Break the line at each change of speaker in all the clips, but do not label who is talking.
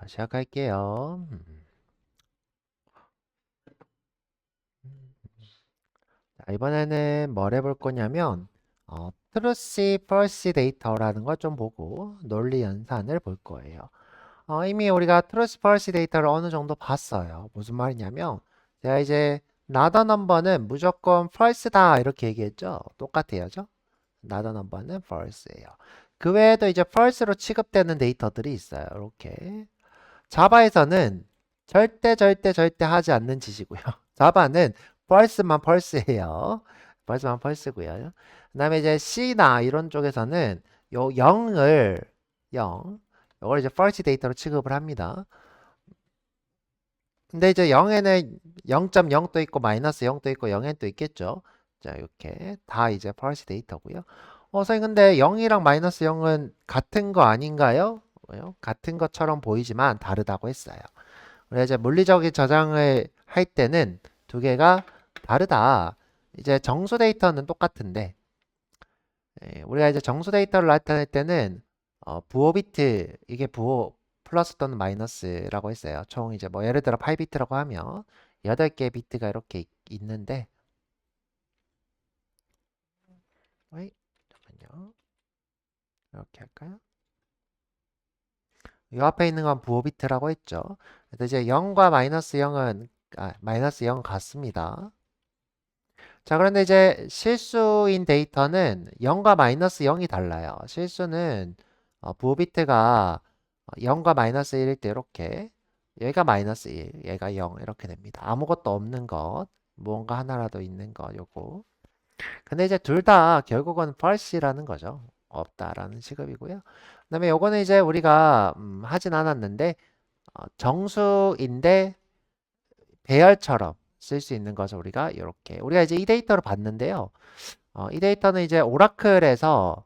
시작할게요. 자, 이번에는 뭘 해볼 거냐면 트루시 펄시 데이터라는 걸 좀 보고 논리 연산을 볼 거예요. 이미 우리가 트루시 펄시 데이터를 어느 정도 봤어요. 무슨 말이냐면 제가 이제 나더 넘버는 무조건 false다 이렇게 얘기했죠. 똑같아요. 나더 넘버는 false예요. 그 외에도 이제 false로 취급되는 데이터들이 있어요. 이렇게 자바에서는 절대 하지 않는 짓이고요. 자바는 펄스만 펄스예요. 펄스만 펄스고요. 그 다음에 이제 C나 이런 쪽에서는 요 0을 0 요걸 이제 false 데이터로 취급을 합니다. 근데 이제 0에는 0.0도 있고 마이너스 0도 있고 0엔도 있겠죠. 자, 이렇게 다 이제 false 데이터고요. 선생님 근데 0이랑 마이너스 0은 같은 거 아닌가요? 같은 것처럼 보이지만 다르다고 했어요. 우리가 이제 물리적인 저장을 할 때는 두 개가 다르다. 이제 정수 데이터는 똑같은데 우리가 이제 정수 데이터를 나타낼 때는 부호 비트 이게 부호 플러스 또는 마이너스라고 했어요. 총 이제 뭐 예를 들어 8비트라고 하면 8개의 비트가 이렇게 있는데 어이, 잠깐만요. 이렇게 할까요? 이 앞에 있는 건 부호 비트라고 했죠. 그래서 이제 0과 마이너스 0은 마이너스 0 같습니다. 자, 그런데 이제 실수인 데이터는 0과 마이너스 0이 달라요. 실수는 부호 비트가 0과 마이너스 1일 때 이렇게 얘가 마이너스 1, 얘가 0 이렇게 됩니다. 아무것도 없는 것, 무언가 하나라도 있는 것 요거. 근데 이제 둘 다 결국은 false라는 거죠. 없다라는 취급이고요. 그다음에 요거는 이제 우리가 하진 않았는데 정수인데 배열처럼 쓸 수 있는 것을 우리가 이렇게 우리가 이제 이 데이터를 봤는데요. 이 데이터는 이제 오라클에서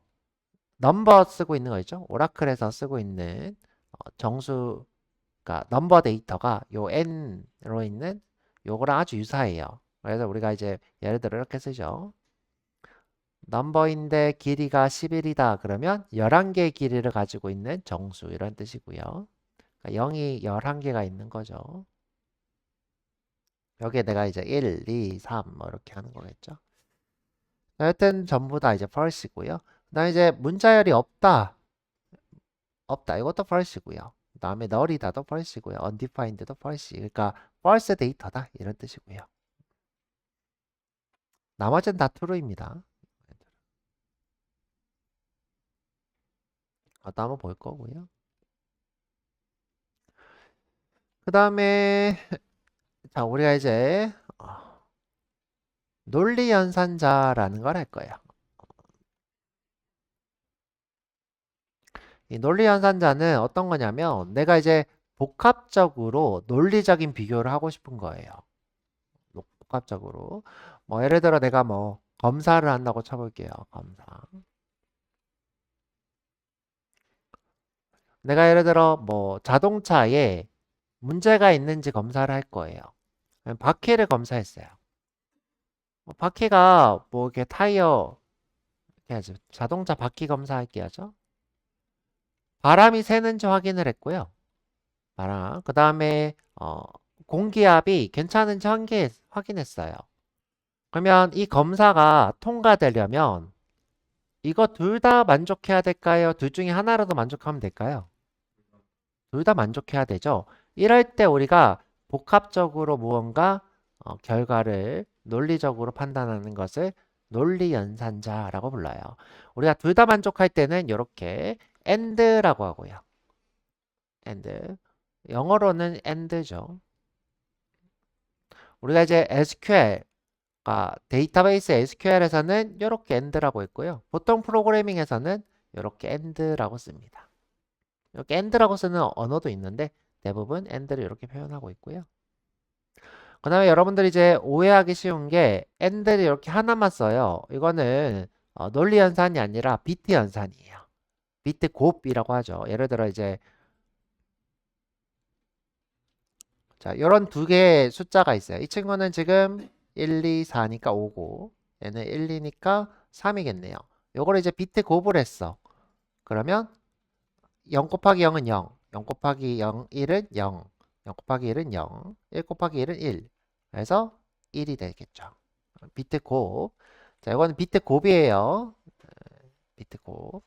넘버 쓰고 있는 거 있죠? 오라클에서 쓰고 있는 정수 그러니까 넘버 데이터가 요 n로 있는 요거랑 아주 유사해요. 그래서 우리가 이제 예를 들어 이렇게 쓰죠. 넘버인데 길이가 11이다. 그러면 11개의 길이를 가지고 있는 정수 이런 뜻이고요. 그러니까 0이 11개가 있는 거죠. 여기에 내가 이제 1, 2, 3 뭐 이렇게 하는 거겠죠. 하여튼 전부 다 이제 false고요. 그다음에 이제 문자열이 없다. 없다. 이것도 false고요. 그다음에 null이다도 false고요. undefined도 false. 그러니까 false 데이터다 이런 뜻이고요. 나머지는 다 true입니다. 또 한번 볼 거고요. 그다음에 자, 우리가 이제 논리 연산자라는 걸 할 거예요. 이 논리 연산자는 어떤 거냐면 내가 이제 복합적으로 논리적인 비교를 하고 싶은 거예요. 복합적으로. 뭐 예를 들어 내가 뭐 검사를 한다고 쳐볼게요. 검사. 내가 예를 들어 뭐 자동차에 문제가 있는지 검사를 할 거예요. 바퀴를 검사했어요. 바퀴가 뭐 이렇게 타이어 이렇게 하죠. 자동차 바퀴 검사할게 하죠. 바람이 새는지 확인을 했고요. 바람. 그 다음에 공기압이 괜찮은지 확인했어요. 그러면 이 검사가 통과되려면 이거 둘 다 만족해야 될까요? 둘 중에 하나라도 만족하면 될까요? 둘 다 만족해야 되죠. 이럴 때 우리가 복합적으로 무언가 결과를 논리적으로 판단하는 것을 논리 연산자라고 불러요. 우리가 둘 다 만족할 때는 이렇게 and라고 하고요. and. 영어로는 and죠. 우리가 이제 SQL 데이터베이스 SQL에서는 이렇게 and라고 했고요. 보통 프로그래밍에서는 이렇게 and라고 씁니다. 이렇게 and라고 쓰는 언어도 있는데 대부분 and를 이렇게 표현하고 있고요. 그 다음에 여러분들이 이제 오해하기 쉬운 게 and를 이렇게 하나만 써요. 이거는 논리 연산이 아니라 비트 연산이에요. 비트 곱이라고 하죠. 예를 들어 이제 자, 이런 두 개의 숫자가 있어요. 이 친구는 지금 1, 2, 4니까 5고 얘는 1, 2니까 3이겠네요. 요걸 이제 비트 곱을 했어. 그러면 0 곱하기 0은 0, 0 곱하기 0, 1은 0. 0 곱하기 1은 0. 1 곱하기 1은 1. 그래서 1이 되겠죠. 비트 곱. 자, 이거는 비트 곱이에요. 비트 곱.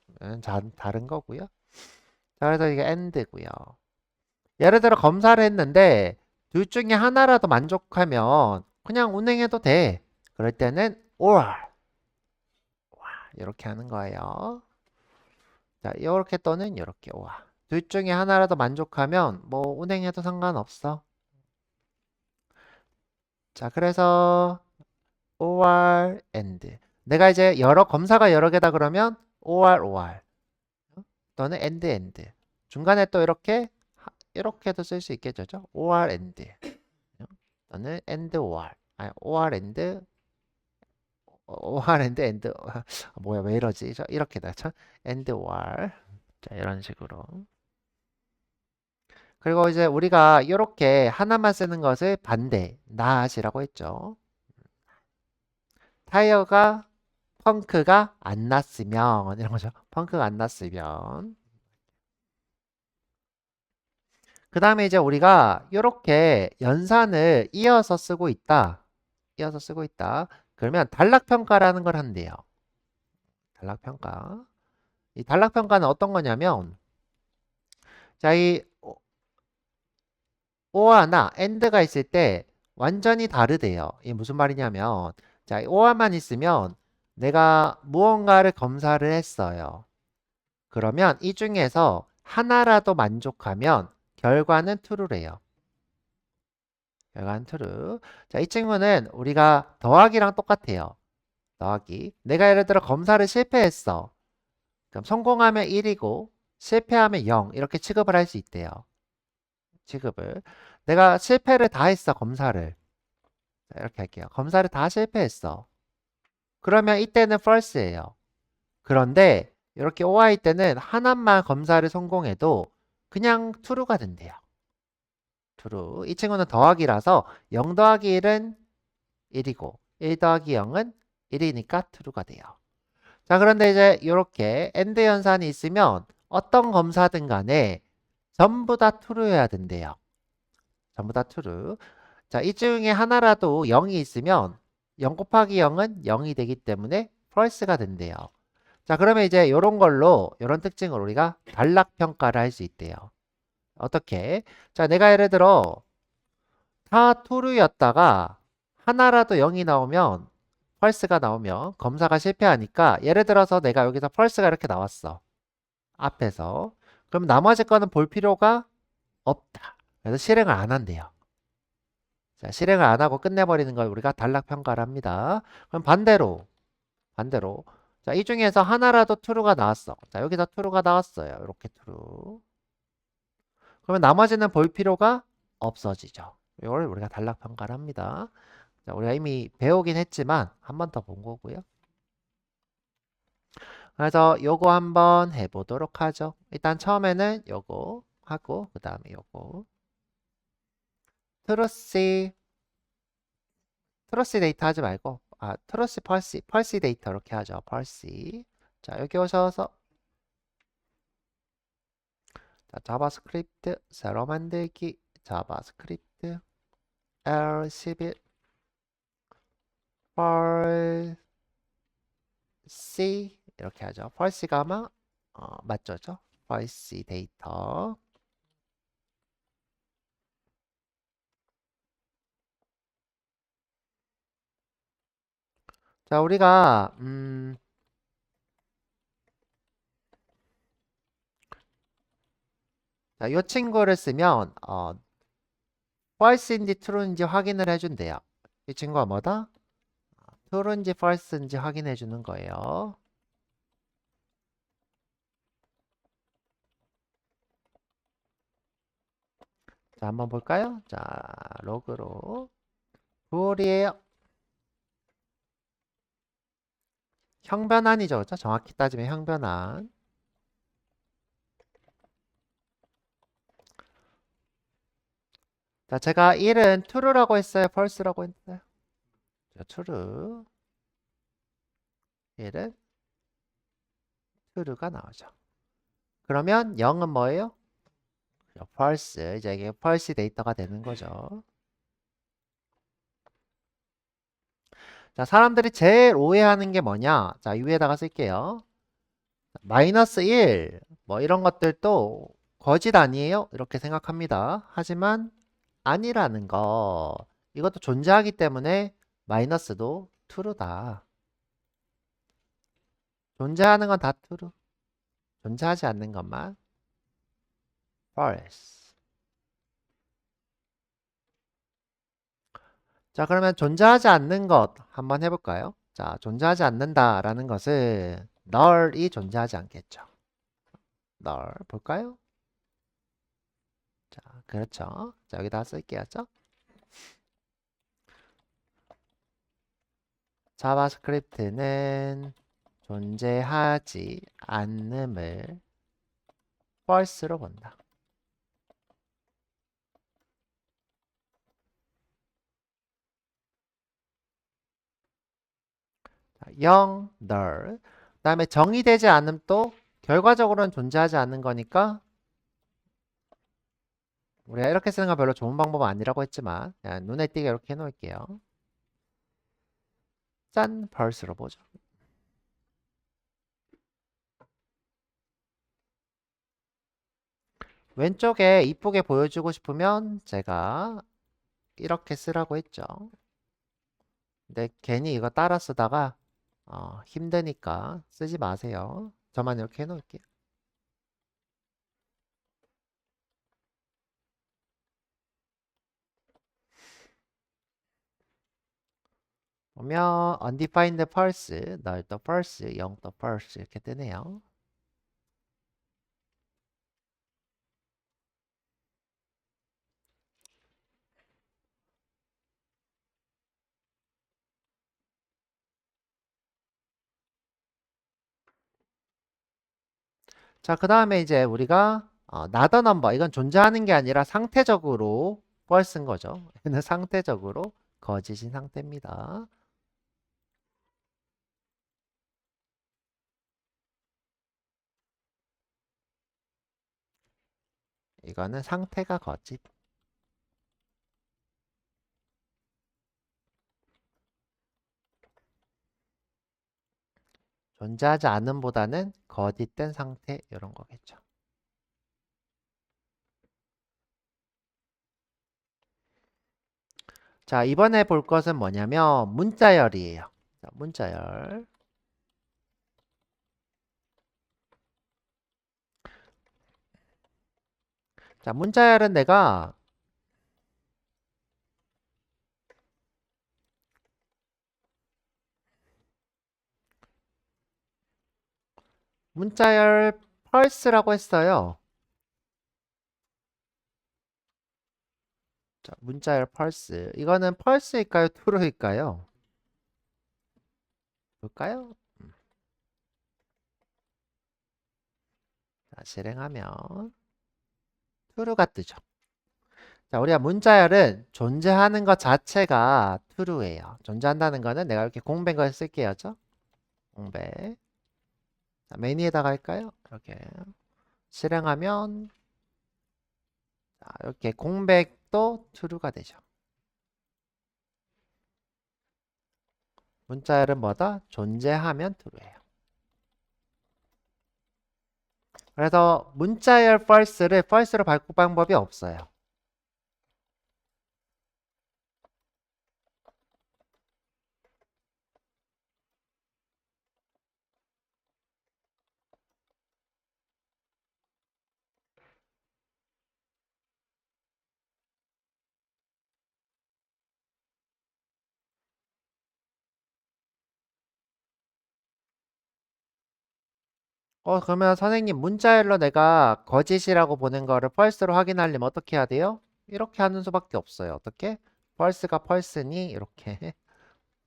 다른 거고요. 자, 그래서 이게 AND고요. 예를 들어 검사를 했는데 둘 중에 하나라도 만족하면 그냥 운행해도 돼. 그럴 때는 or 이렇게 하는 거예요. 자, 이렇게 또는 이렇게 or. 둘 중에 하나라도 만족하면 뭐 운행해도 상관없어. 자, 그래서 or and. 내가 이제 검사가 여러 개다 그러면 or 또는 and. 중간에 또 이렇게도 쓸 수 있겠죠. or and. 또는 and or. 아니, or and 뭐야 왜 이러지? 이렇게 다 and or. 자, 이런 식으로. 그리고 이제 우리가 이렇게 하나만 쓰는 것을 반대, not이라고 했죠. 타이어가 펑크가 안 났으면 이런 거죠. 펑크가 안 났으면. 그 다음에 이제 우리가 이렇게 연산을 이어서 쓰고 있다. 이어서 쓰고 있다. 그러면 단락평가라는 걸 한대요. 단락평가. 이 단락평가는 어떤 거냐면, 자, 이 or나 and가 있을 때 완전히 다르대요. 이게 무슨 말이냐면, 자, or만 있으면 내가 무언가를 검사를 했어요. 그러면 이 중에서 하나라도 만족하면 결과는 true래요. 결과는 true. 자, 이 친구는 우리가 더하기랑 똑같아요. 더하기. 내가 예를 들어 검사를 실패했어. 그럼 성공하면 1이고 실패하면 0 이렇게 취급을 할 수 있대요. 취급을. 내가 실패를 다 했어, 검사를. 자, 이렇게 할게요. 검사를 다 실패했어. 그러면 이때는 false예요. 그런데 이렇게 OI 때는 하나만 검사를 성공해도 그냥 true가 된대요. true. 이 친구는 더하기라서 0 더하기 1은 1이고 1 더하기 0은 1이니까 true가 돼요. 자, 그런데 이제 이렇게 AND 연산이 있으면 어떤 검사든 간에 전부 다 true여야 된대요. 전부 다 true. 자, 이 중에 하나라도 0이 있으면 0 곱하기 0은 0이 되기 때문에 false가 된대요. 자, 그러면 이제 이런 걸로, 이런 특징을 우리가 단락평가를 할 수 있대요. 어떻게? 자, 내가 예를 들어 다 true였다가 하나라도 0이 나오면 false가 나오면 검사가 실패하니까 예를 들어서 내가 여기서 false가 이렇게 나왔어. 앞에서. 그럼 나머지 거는 볼 필요가 없다. 그래서 실행을 안 한대요. 자, 실행을 안 하고 끝내버리는 걸 우리가 단락평가를 합니다. 그럼 반대로. 자, 이 중에서 하나라도 true가 나왔어. 자, 여기서 true가 나왔어요. 이렇게 true. 그러면 나머지는 볼 필요가 없어지죠. 이걸 우리가 단락평가를 합니다. 자, 우리가 이미 배우긴 했지만 한 번 더 본 거고요. 그래서 요거 한번 해보도록 하죠. 일단 처음에는 요거 하고 그 다음에 요거 트러시 데이터 하지 말고 트러시 펄시 데이터 이렇게 하죠. 펄시. 자, 여기 오셔서 자, 자바스크립트 새로 만들기 자바스크립트 L11 펄시 이렇게 하죠. 펄시가 아마 맞죠? 펄시 데이터. 자, 우리가 자, 이 친구를 쓰면 false인지 true인지 확인을 해준대요. 이 친구가 뭐다? true인지 false인지 확인해 주는 거예요. 자, 한번 볼까요? 자, 로그로 룰이에요. 형변환이죠. 그렇죠? 정확히 따지면 형변환. 자, 제가 1은 true라고 했어요? false라고 했어요? 자, true. 1은 true가 나오죠. 그러면 0은 뭐예요? false. 이제 이게 false 데이터가 되는 거죠. 자, 사람들이 제일 오해하는 게 뭐냐? 자, 위에다가 쓸게요. 마이너스 1, 뭐 이런 것들도 거짓 아니에요? 이렇게 생각합니다. 하지만 아니라는 거. 이것도 존재하기 때문에 마이너스도 true다. 존재하는 건 다 true. 존재하지 않는 것만 false. 자, 그러면 존재하지 않는 것 한번 해볼까요? 자, 존재하지 않는다라는 것은 null이 존재하지 않겠죠. null 볼까요? 자, 그렇죠. 자, 여기다 쓸게요. 자바스크립트는 존재하지 않음을 false로 본다. 자, 0, null. 그 다음에 정의되지 않음 또 결과적으로는 존재하지 않는 거니까 우리가 이렇게 쓰는 건 별로 좋은 방법은 아니라고 했지만 그냥 눈에 띄게 이렇게 해놓을게요. 짠! false로 보죠. 왼쪽에 이쁘게 보여주고 싶으면 제가 이렇게 쓰라고 했죠. 근데 괜히 이거 따라 쓰다가 힘드니까 쓰지 마세요. 저만 이렇게 해놓을게요. 보면 undefined false, null 또 false, 0 또 false 이렇게 뜨네요. 자, 그 다음에 이제 우리가 not a number, 이건 존재하는 게 아니라 상태적으로 false인 거죠. 얘는 상태적으로 거짓인 상태입니다. 이거는 상태가 거짓. 존재하지 않음보다는 거짓된 상태 이런 거겠죠. 자, 이번에 볼 것은 뭐냐면 문자열이에요. 자, 문자열. 자, 문자열은 내가 문자열 펄스라고 했어요. 자, 문자열 펄스. 이거는 펄스일까요? 트루일까요? 볼까요? 자, 실행하면 true가 뜨죠. 자, 우리가 문자열은 존재하는 것 자체가 true예요. 존재한다는 거는 내가 이렇게 공백 걸 쓸게요. 공백. 자, 매니에다가 할까요? 이렇게 실행하면 자, 이렇게 공백도 true가 되죠. 문자열은 뭐다? 존재하면 true예요. 그래서 문자열 false를 false로 바꿀 방법이 없어요. 그러면 선생님 문자열로 내가 거짓이라고 보낸 거를 false로 확인하려면 어떻게 해야 돼요? 이렇게 하는 수밖에 없어요. 어떻게? false가 false니 이렇게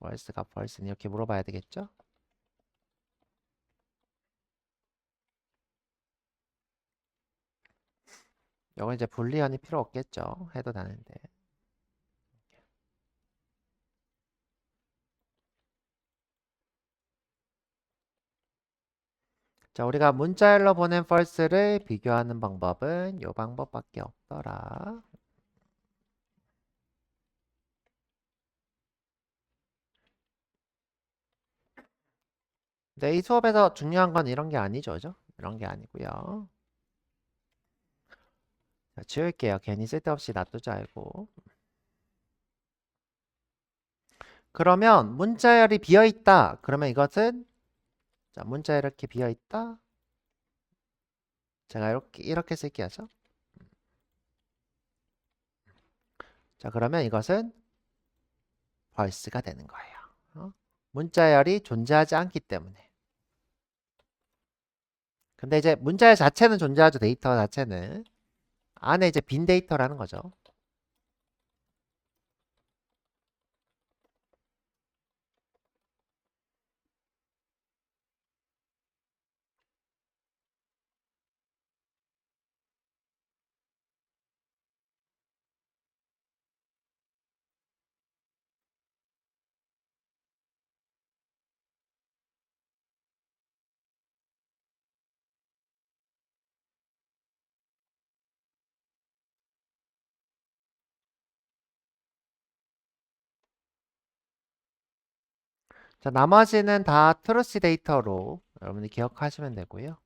false가 false니 이렇게 물어봐야 되겠죠? 이건 이제 불리언이 필요 없겠죠. 해도 되는데. 자, 우리가 문자열로 보낸 false를 비교하는 방법은 이 방법밖에 없더라. 근데 이 수업에서 중요한 건 이런 게 아니죠, 그죠? 이런 게 아니고요. 자, 지울게요. 괜히 쓸데없이 놔두지 말고. 그러면 문자열이 비어있다. 그러면 이것은 자, 문자열 이렇게 비어있다. 제가 이렇게 쓸게요. 자, 그러면 이것은 false가 되는 거예요. 문자열이 존재하지 않기 때문에. 근데 이제 문자열 자체는 존재하죠. 데이터 자체는. 안에 이제 빈 데이터라는 거죠. 자, 나머지는 다 트루스 데이터로 여러분이 기억하시면 되고요.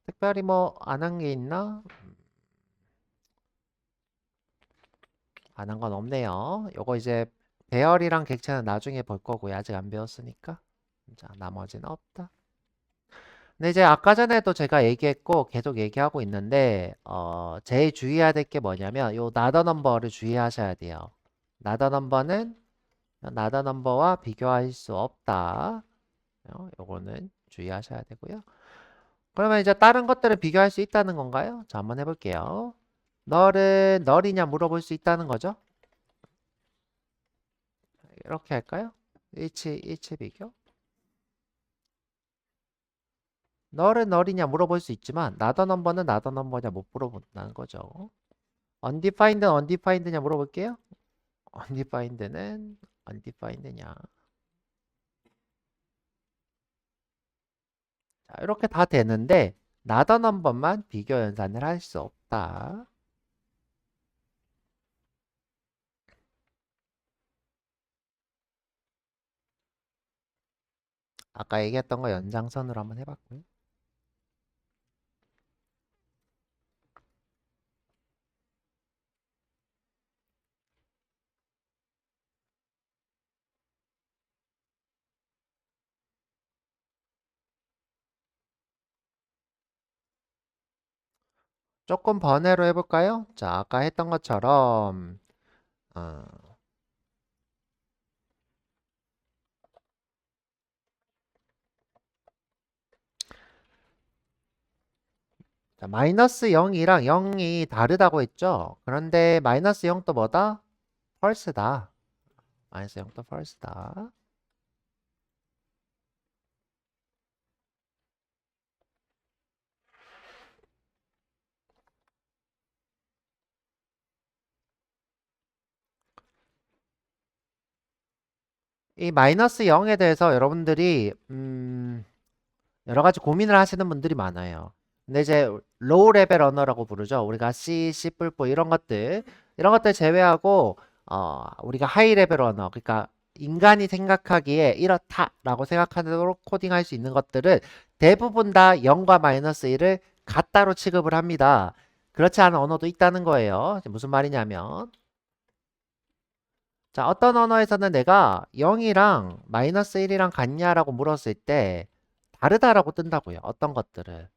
특별히 뭐 안 한 게 있나? 안 한 건 없네요. 요거 이제 배열이랑 객체는 나중에 볼 거고요. 아직 안 배웠으니까. 자, 나머지는 없다. 근데 이제 아까 전에도 제가 얘기했고 계속 얘기하고 있는데 제일 주의해야 될 게 뭐냐면 요 나더 넘버를 주의하셔야 돼요. 나더 넘버는 나더 넘버와 비교할 수 없다. 요거는 주의하셔야 되고요. 그러면 이제 다른 것들은 비교할 수 있다는 건가요? 자, 한번 해볼게요. 널은 널이냐 물어볼 수 있다는 거죠? 이렇게 할까요? 일치 비교. 널은 널이냐 물어볼 수 있지만 나더 넘버는 나더 넘버냐 못 물어본다는 거죠. undefined는 undefined냐 물어볼게요. undefined는 undefined냐. 자, 이렇게 다 되는데 나더 넘버만 비교 연산을 할 수 없다. 아까 얘기했던 거 연장선으로 한번 해봤고요. 조금 번외로 해볼까요? 자, 아까 했던 것처럼 어, 자, 마이너스 0이랑 0이 다르다고 했죠? 그런데 마이너스 0도 뭐다? 펄스다. 마이너스 0도 펄스다. 이 마이너스 0에 대해서 여러분들이 여러 가지 고민을 하시는 분들이 많아요. 근데 이제 로우 레벨 언어라고 부르죠. 우리가 C, C++ 이런 것들 제외하고 우리가 하이 레벨 언어, 그러니까 인간이 생각하기에 이렇다라고 생각하도록 코딩할 수 있는 것들은 대부분 다 0과 마이너스 1을 같다로 취급을 합니다. 그렇지 않은 언어도 있다는 거예요. 무슨 말이냐면 자, 어떤 언어에서는 내가 0이랑 마이너스 1이랑 같냐라고 물었을 때 다르다라고 뜬다고요. 어떤 것들은.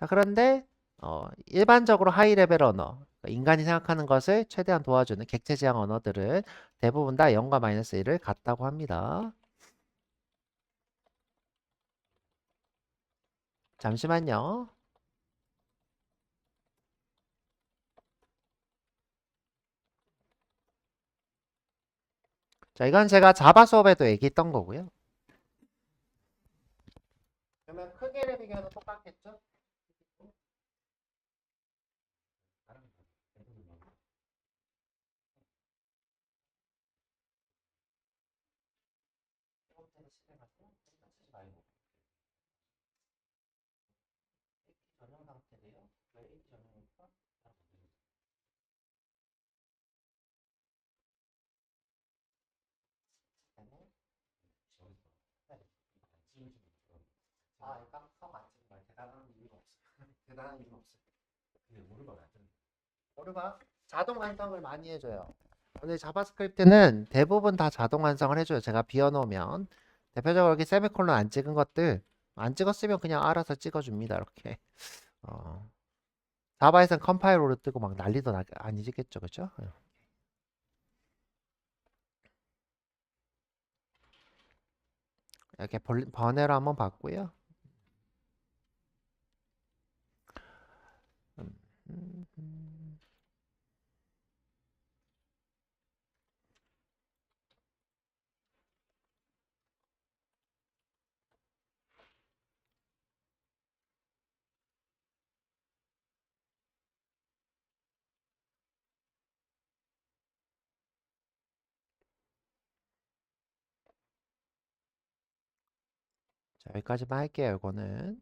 자, 그런데 일반적으로 하이 레벨 언어, 그러니까 인간이 생각하는 것을 최대한 도와주는 객체 지향 언어들은 대부분 다 0과 마이너스 1을 같다고 합니다. 잠시만요. 자, 이건 제가 자바 수업에도 얘기했던 거고요. 그러면 크기를 비교해도 똑같겠죠? 전용 상태래요? 왜 H 전용일까? 아, 약간 안 찍은 거야. 대단한 이유가 없어. 대단한 이유가 없어. 근데 오르막 안 뜨는 오르막 자동 완성을 많이 해줘요. 근데 자바스크립트는 대부분 다 자동 완성을 해줘요. 제가 비워놓으면 대표적으로 이렇게 세미콜론 안 찍은 것들 안 찍었으면 그냥 알아서 찍어줍니다. 이렇게 자바에서는 컴파일러로 뜨고 막 난리도 아니겠죠, 그죠? 이렇게 번외로 한번 봤고요. 음, 음, 음. 자, 여기까지만 할게요. 이거는.